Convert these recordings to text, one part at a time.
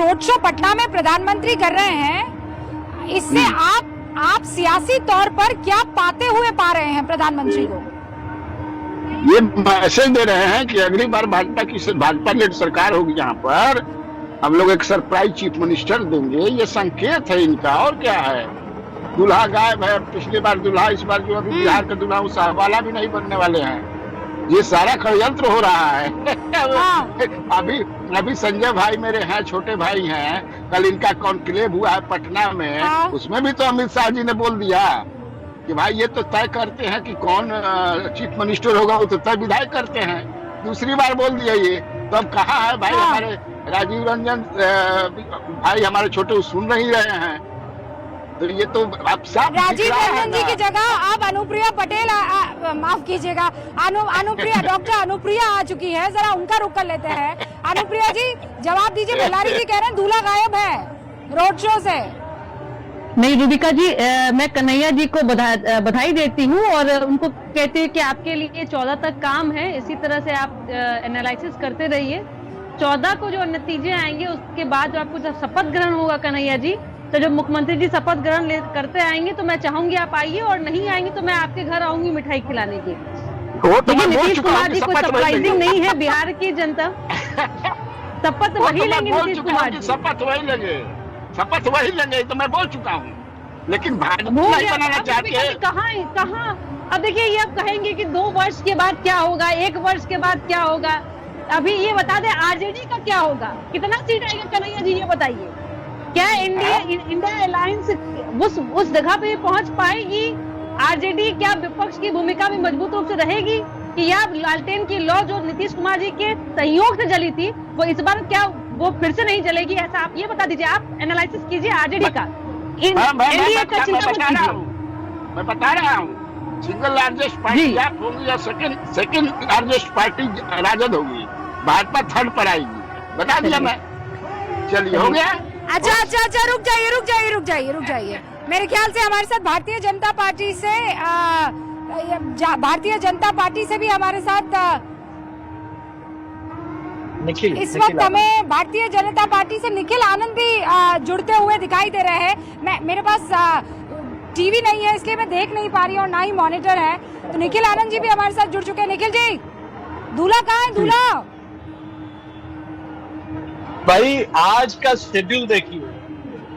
Road show Patna में प्रधानमंत्री कर रहे हैं, इससे आप सियासी तौर पर क्या पाते हुए पा रहे हैं प्रधानमंत्री को? ये मैसेज दे रहे हैं कि अगली बार भाजपा लेड सरकार होगी, यहाँ पर हम लोग एक सरप्राइज चीफ मिनिस्टर देंगे। ये संकेत है इनका, और क्या है। दूल्हा गायब है, पिछली बार दूल्हा, इस बार जो अभी बिहार का दूल्हा उस वाला भी नहीं बनने वाले हैं। ये सारा षड्यंत्र हो रहा है। अभी संजय भाई मेरे हैं, छोटे भाई हैं, कल इनका कॉन्क्लेव हुआ है पटना में, उसमें भी तो अमित शाह जी ने बोल दिया कि भाई ये तो तय करते हैं कि कौन चीफ मिनिस्टर होगा, वो तो तय विधायक करते हैं। दूसरी बार बोल दिया ये, तो अब कहाँ है भाई हमारे राजीव रंजन भाई, हमारे छोटे सुन नहीं रहे हैं। तो ये तो अब साफ राजीव रंजन जी की जगह अब अनुप्रिया पटेल, माफ कीजिएगा, अनुप्रिया, डॉक्टर अनुप्रिया आ चुकी है। जरा उनका रुख कर लेते हैं। अनुप्रिया जी जवाब दीजिए। बेलारी जी कह रहे हैं दूल्हा गायब है रोड शो से। नहीं रूबिका जी, मैं कन्हैया जी को बधाई देती हूँ और उनको कहती हूँ कि आपके लिए 14 तक काम है। इसी तरह से आप एनालिसिस करते रहिए। 14 को जो नतीजे आएंगे उसके बाद जो आपको जब शपथ ग्रहण होगा कन्हैया जी, तो जब मुख्यमंत्री जी शपथ ग्रहण करते आएंगे तो मैं चाहूंगी आप आइए, और नहीं आएंगे तो मैं आपके घर आऊंगी मिठाई खिलाने की। लेकिन नीतीश कुमार जी कोई सरप्राइजिंग नहीं है। बिहार की जनता शपथ वही लेंगे, नीतीश कुमार जी शपथ वही लेंगे, तो मैं बोल चुका हूँ। लेकिन भाजपा नहीं बनाना चाहती है। कहाँ अब देखिए, ये आप कहेंगे कि 2 वर्ष के बाद क्या होगा, 1 वर्ष के बाद क्या होगा। अभी ये बता दें आरजेडी का क्या होगा, कितना सीट आएगा कन्हैया जी, ये बताइए। क्या इंडिया अलायंस उस जगह पे पहुंच पाएगी? आरजेडी क्या विपक्ष की भूमिका में मजबूत रूप से रहेगी कि या लालटेन की लौ जो नीतीश कुमार जी के सहयोग से जली थी, वो इस बार क्या वो फिर से नहीं जलेगी? ऐसा आप ये बता दीजिए। आप एनालिसिस कीजिए आरजेडी का, एनडीए का चिंता मत कीजिए। मैं बता रहा हूँ, सिंगल लार्जेस्ट पार्टी आप होगी या सेकंड लार्जेस्ट पार्टी राजद होगी, भाजपा थर्ड पर आएगी। बता दिया मैं। चलिए हो गया। अच्छा, रुक जाइए। मेरे ख्याल से हमारे साथ भारतीय जनता पार्टी से भी हमारे साथ इस वक्त हमें भारतीय जनता पार्टी से निखिल आनंद भी जुड़ते हुए दिखाई दे रहे हैं। मेरे पास टीवी नहीं है इसलिए मैं देख नहीं पा रही और ना ही मॉनिटर है। तो निखिल आनंद जी भी हमारे साथ जुड़ चुके हैं। निखिल जी, दूल्हा कहाँ है? दूल्हा भाई आज का शेड्यूल देखिए,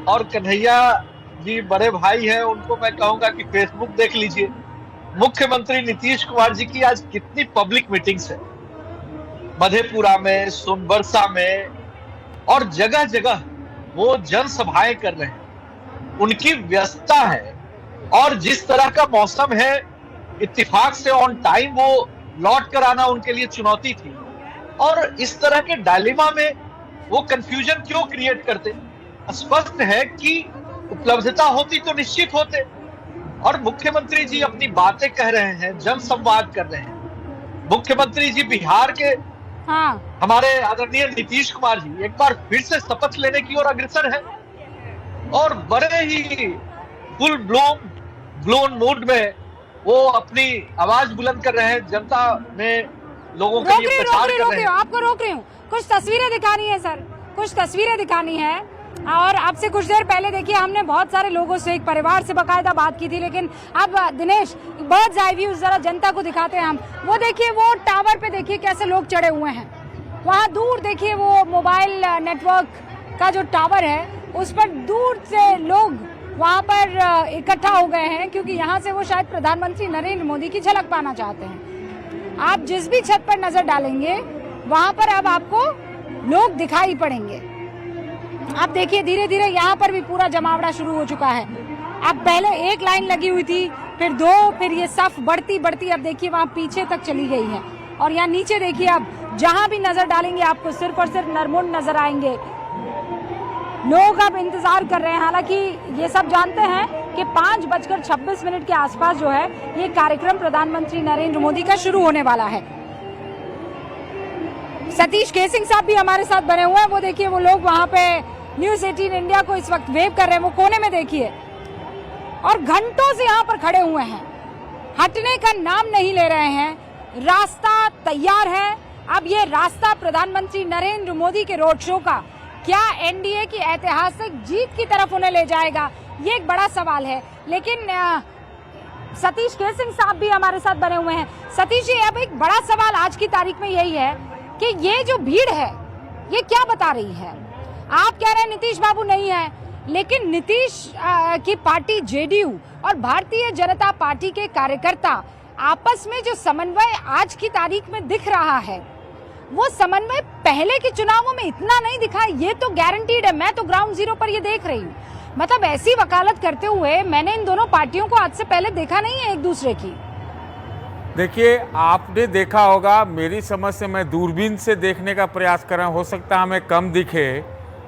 और कन्हैया जी बड़े भाई हैं, उनको मैं कहूंगा कि फेसबुक देख लीजिए। मुख्यमंत्री नीतीश कुमार जी की आज कितनी पब्लिक मीटिंग्स है, मधेपुरा में, सोनबरसा में, और जगह जगह वो जनसभाएं कर रहे हैं। उनकी व्यस्तता है, और जिस तरह का मौसम है, इत्तेफाक से ऑन टाइम वो लौट कर आना उनके लिए चुनौती थी। और इस तरह के डायलेमा में वो कंफ्यूजन क्यों क्रिएट करते? स्पष्ट है कि उपलब्धता होती तो निश्चित होते। और मुख्यमंत्री जी अपनी बातें कह रहे हैं, जन संवाद कर रहे हैं। मुख्यमंत्री जी बिहार के हमारे आदरणीय नीतीश कुमार जी एक बार फिर से शपथ लेने की ओर अग्रसर है, और बड़े ही फुल ब्लोन मूड में वो अपनी आवाज बुलंद कर रहे हैं। जनता में लोगों के लिए प्रचार कर रहे हैं। आपको रोक रही हूँ, कुछ तस्वीरें दिखानी है सर, कुछ तस्वीरें दिखानी है। और आपसे कुछ देर पहले देखिए हमने बहुत सारे लोगों से, एक परिवार से बकायदा बात की थी, लेकिन अब दिनेश बर्ड्स आई व्यू जरा जनता को दिखाते हैं हम। वो देखिए, वो टावर पे देखिए कैसे लोग चढ़े हुए हैं। वहाँ दूर देखिए वो मोबाइल नेटवर्क का जो टावर है उस पर दूर से लोग वहाँ पर इकट्ठा हो गए हैं, क्योंकि यहाँ से वो शायद प्रधानमंत्री नरेंद्र मोदी की झलक पाना चाहते हैं। आप जिस भी छत पर नजर डालेंगे वहाँ पर अब आपको लोग दिखाई पड़ेंगे। आप देखिए धीरे धीरे यहाँ पर भी पूरा जमावड़ा शुरू हो चुका है। अब पहले एक लाइन लगी हुई थी, फिर 2, फिर ये सफ बढ़ती अब देखिए वहाँ पीछे तक चली गई है। और यहाँ नीचे देखिए, अब जहाँ भी नजर डालेंगे आपको सिर्फ और सिर्फ नरमुंड नजर आएंगे। लोग अब इंतजार कर रहे हैं। हालांकि ये सब जानते हैं कि 5:26 के आसपास जो है ये कार्यक्रम प्रधानमंत्री नरेंद्र मोदी का शुरू होने वाला है। सतीश केसिंग साहब भी हमारे साथ बने हुए हैं। वो देखिए, वो लोग वहाँ पे न्यूज़ 18 इंडिया को इस वक्त वेव कर रहे हैं। वो कोने में देखिए, और घंटों से यहाँ पर खड़े हुए हैं, हटने का नाम नहीं ले रहे हैं। रास्ता तैयार है। अब ये रास्ता प्रधानमंत्री नरेंद्र मोदी के रोड शो का क्या एनडीए की ऐतिहासिक जीत की तरफ उन्हें ले जाएगा, ये एक बड़ा सवाल है। लेकिन सतीश के सिंह साहब भी हमारे साथ बने हुए हैं। सतीश जी, अब एक बड़ा सवाल आज की तारीख में यही है कि ये जो भीड़ है ये क्या बता रही है? आप कह रहे हैं नीतीश बाबू नहीं है, लेकिन नीतीश की पार्टी जेडीयू और भारतीय जनता पार्टी के कार्यकर्ता आपस में जो समन्वय आज की तारीख में दिख रहा है, वो समन्वय पहले के चुनावों में इतना नहीं दिखा। ये तो गारंटीड है, मैं तो ग्राउंड जीरो पर ये देख रही हूँ। मतलब ऐसी वकालत करते हुए मैंने इन दोनों पार्टियों को आज से पहले देखा नहीं है एक दूसरे की। देखिए, आपने देखा होगा, मेरी समझ से मैं दूरबीन से देखने का प्रयास कर रहा हूं, हो सकता है हमें कम दिखे,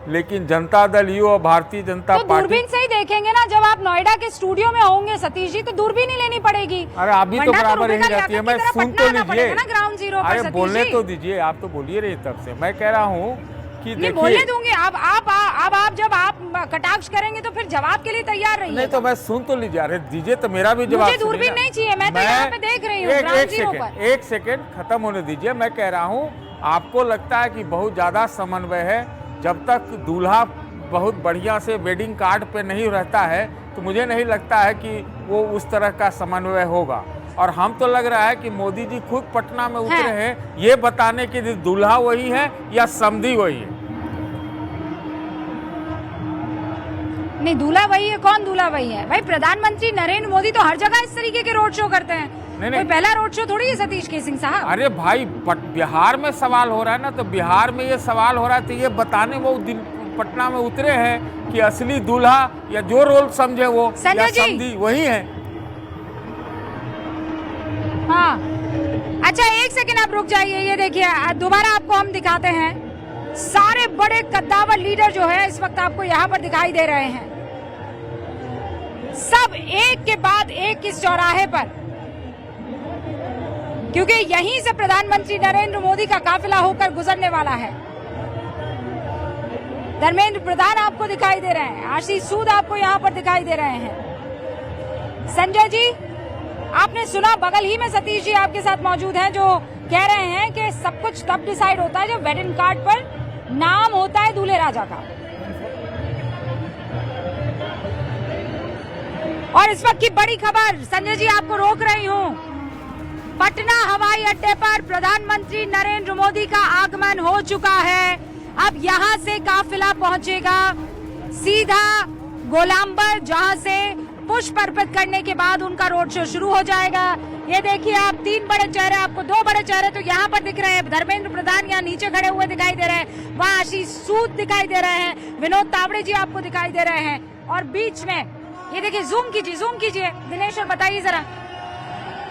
लेकिन जनता दल यू और भारतीय जनता तो पार्टी दूरबीन से ही देखेंगे ना। जब आप नोएडा के स्टूडियो में होंगे सतीश जी, तो दूरबीन ही लेनी पड़ेगी। अरे अभी तो बराबर यही रहती है। मैं सुन तो लीजिए, ग्राउंड जीरो पर अरे बोलने तो दीजिए, आप तो बोलिए रही तब से। मैं कह रहा हूँ कि नहीं बोलने दूंगी। अब आप जब आप कटाक्ष करेंगे तो फिर जवाब के लिए तैयार रहिए। नहीं तो मैं सुन तो लीजिए, अरे दीजिए तो मेरा भी जवाब। मुझे दूरबीन नहीं चाहिए, मैं तो यहाँ पे देख रही हूँ ग्राउंड जीरो पर। एक सेकेंड खत्म होने दीजिए। मैं कह रहा हूँ, आपको लगता है कि बहुत ज्यादा समन्वय है, जब तक दूल्हा बहुत बढ़िया से वेडिंग कार्ड पे नहीं रहता है तो मुझे नहीं लगता है कि वो उस तरह का समन्वय होगा। और हम तो लग रहा है कि मोदी जी खुद पटना में उतरे हैं ये बताने के लिए दूल्हा वही है या समधी वही है। नहीं, दूल्हा वही है। कौन दूल्हा वही है भाई? प्रधानमंत्री नरेंद्र मोदी तो हर जगह इस तरीके के रोड शो करते हैं। कोई पहला रोड शो थोड़ी है सतीश के सिंह साहब। अरे भाई, बिहार में सवाल हो रहा है ना, तो बिहार में ये सवाल हो रहा है तो ये बताने वो पटना में उतरे हैं कि असली दूल्हा या जो रोल समझे वो या समधी वही है। हाँ, अच्छा एक सेकंड आप रुक जाइए। ये देखिए, दोबारा आपको हम दिखाते हैं। सारे बड़े कद्दावर लीडर जो है इस वक्त आपको यहाँ पर दिखाई दे रहे हैं, सब एक के बाद एक इस चौराहे पर, क्योंकि यहीं से प्रधानमंत्री नरेंद्र मोदी का काफिला होकर गुजरने वाला है। धर्मेंद्र प्रधान आपको दिखाई दे रहे हैं, आशीष सूद आपको यहाँ पर दिखाई दे रहे हैं। संजय जी, आपने सुना, बगल ही में सतीश जी आपके साथ मौजूद हैं, जो कह रहे हैं कि सब कुछ तब डिसाइड होता है जब वेडिंग कार्ड पर नाम होता है दूल्हे राजा का। और इस वक्त की बड़ी खबर, संजय जी आपको रोक रही हूँ, पटना हवाई अड्डे पर प्रधानमंत्री नरेंद्र मोदी का आगमन हो चुका है। अब यहाँ से काफिला पहुंचेगा सीधा गोलाम्बर, जहाँ से पुष्प अर्पित करने के बाद उनका रोड शो शुरू हो जाएगा। ये देखिए, आप तीन बड़े चेहरे, आपको दो बड़े चेहरे तो यहाँ पर दिख रहे हैं। धर्मेंद्र प्रधान यहाँ नीचे खड़े हुए दिखाई दे रहे हैं, वहाँ आशीष सूद दिखाई दे रहे हैं, विनोद तावड़े जी आपको दिखाई दे रहे हैं, और बीच में ये देखिए, जूम कीजिए दिनेश और बताइए जरा।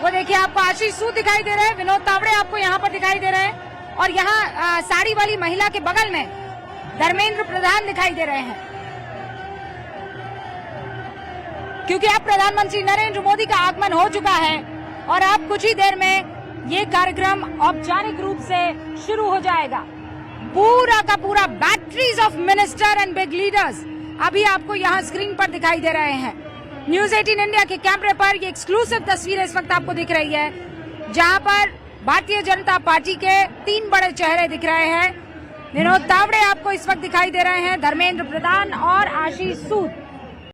वो देखिए, आपको आशीष सूद दिखाई दे रहे हैं, विनोद तावड़े आपको यहाँ पर दिखाई दे रहे हैं, और यहाँ साड़ी वाली महिला के बगल में धर्मेंद्र प्रधान दिखाई दे रहे हैं। क्योंकि अब प्रधानमंत्री नरेंद्र मोदी का आगमन हो चुका है और अब कुछ ही देर में ये कार्यक्रम औपचारिक रूप से शुरू हो जाएगा। पूरा का पूरा batteries of minister and big leaders अभी आपको यहाँ स्क्रीन पर दिखाई दे रहे हैं। न्यूज 18 इंडिया के कैमरे पर ये एक्सक्लूसिव तस्वीर इस वक्त आपको दिख रही है, जहाँ पर भारतीय जनता पार्टी के तीन बड़े चेहरे दिख रहे हैं। विनोद तावड़े आपको इस वक्त दिखाई दे रहे हैं, धर्मेंद्र प्रधान और आशीष सूद।